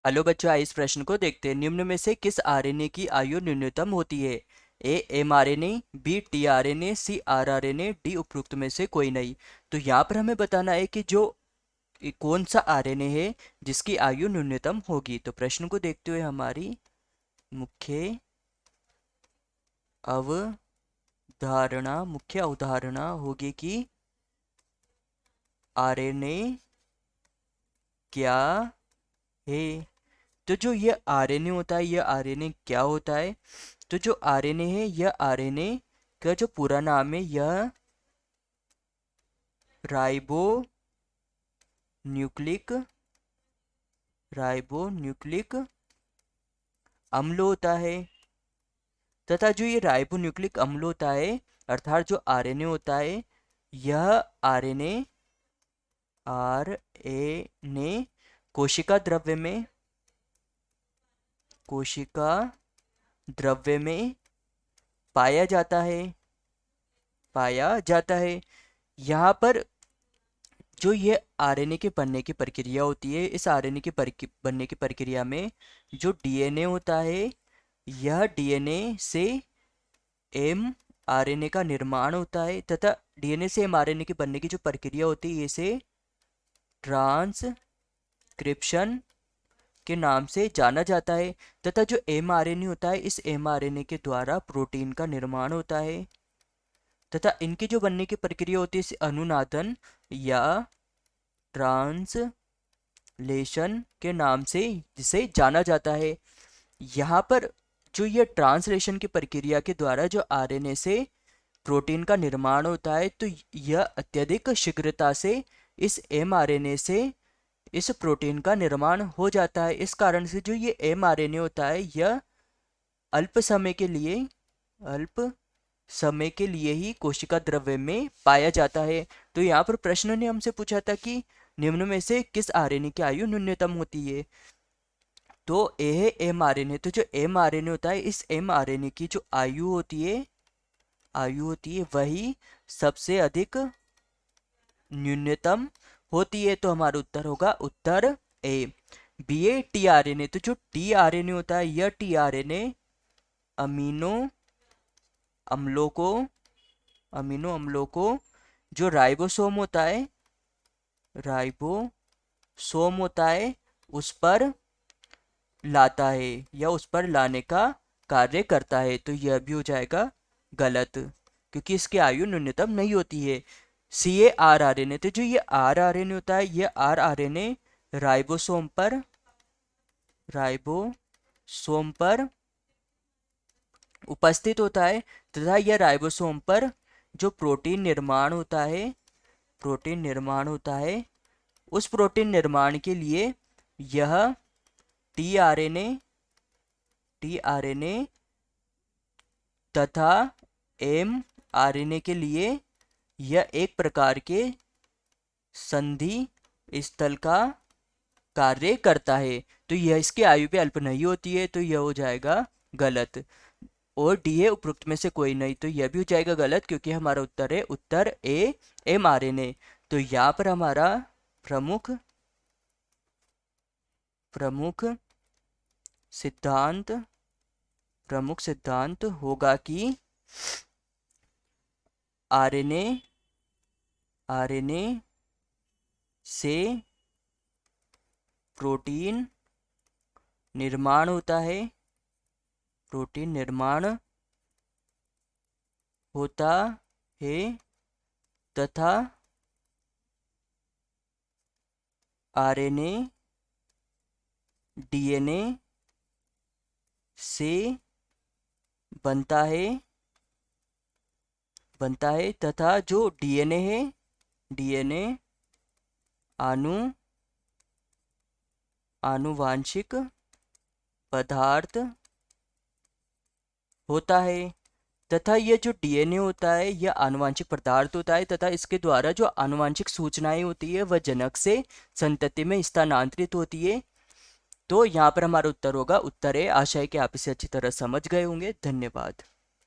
Hello बच्चों, आइए इस प्रश्न को देखते हैं। निम्न में से किस आरएनए की आयु न्यूनतम होती है? ए एमआरएनए, बी टीआरएनए, सी आरआरएनए, डी उपरोक्त में से कोई नहीं। तो यहाँ पर हमें बताना है कि जो कौन सा आरएनए है जिसकी आयु न्यूनतम होगी। तो प्रश्न को देखते हुए हमारी मुख्य अवधारणा होगी कि आरएनए क्या है। तो जो ये आरएनए होता है, यह आरएनए क्या होता है? तो जो आरएनए है, यह आरएनए का जो पूरा नाम है, यह राइबो न्यूक्लिक अम्ल होता है। तथा जो ये राइबो न्यूक्लिक अम्ल होता है, अर्थात जो आरएनए होता है, यह आरएनए कोशिका द्रव्य में पाया जाता है। यहाँ पर जो ये आरएनए के बनने की प्रक्रिया होती है, इस आरएनए के बनने की प्रक्रिया में जो डीएनए होता है, यह डीएनए से एम आरएनए का निर्माण होता है। तथा डीएनए से एम आरएनए के बनने की जो प्रक्रिया होती है, इसे ट्रांसक्रिप्शन के नाम से जाना जाता है। तथा जो एम आरएनए होता है, इस एम आरएनए के द्वारा प्रोटीन का निर्माण होता है। तथा इनकी जो बनने की प्रक्रिया होती है, इसे अनुनादन या ट्रांसलेशन के नाम से जिसे जाना जाता है। यहाँ पर जो ये ट्रांसलेशन की प्रक्रिया के द्वारा जो आरएनए से प्रोटीन का निर्माण होता है, तो यह अत्यधिक शीघ्रता से इस एमआरएनए से इस प्रोटीन का निर्माण हो जाता है। इस कारण से जो ये एमआरएनए होता है, यह अल्प समय के लिए ही कोशिका द्रव्य में पाया जाता है। तो यहाँ पर प्रश्न ने हमसे पूछा था कि निम्न में से किस आरएनए की आयु न्यूनतम होती है। तो ए है एम आरएनए। तो जो एम आरएनए होता है, इस एम आरएनए की जो आयु होती है वही सबसे अधिक न्यूनतम होती है। तो हमारा उत्तर होगा उत्तर A. B A T RNA. तो जो टी आरएनए होता है, यह टी आरएनए अमीनो अम्लों को जो राइबोसोम होता है उस पर लाता है या उस पर लाने का कार्य करता है। तो यह भी हो जाएगा गलत, क्योंकि इसकी आयु न्यूनतम नहीं होती है। C A R R N A. तो जो ये आर आर एन ए होता है, यह R R N A ribosome पर उपस्थित होता है। तथा यह राइबोसोम पर जो प्रोटीन निर्माण होता है, उस प्रोटीन निर्माण के लिए यह टीआरएनए तथा एमआरएनए के लिए यह एक प्रकार के संधि स्थल का कार्य करता है। तो यह इसकी आयु भी अल्प नहीं होती है। तो यह हो जाएगा गलत। और डी है उपरोक्त में से कोई नहीं। तो यह भी हो जाएगा गलत, क्योंकि हमारा उत्तर है उत्तर ए एमआरएनए। तो यहाँ पर हमारा प्रमुख सिद्धांत होगा कि आरएनए से प्रोटीन निर्माण होता है तथा आरएनए डीएनए से बनता है तथा जो डीएनए है, डीएनए आनुवांशिक पदार्थ होता है। तथा यह जो डीएनए होता है, यह आनुवांशिक पदार्थ होता है। तथा इसके द्वारा जो आनुवांशिक सूचनाएं होती है, वह जनक से संतति में स्थानांतरित होती है। तो यहाँ पर हमारा उत्तर होगा उत्तर है। आशा है कि आप इसे अच्छी तरह समझ गए होंगे। धन्यवाद।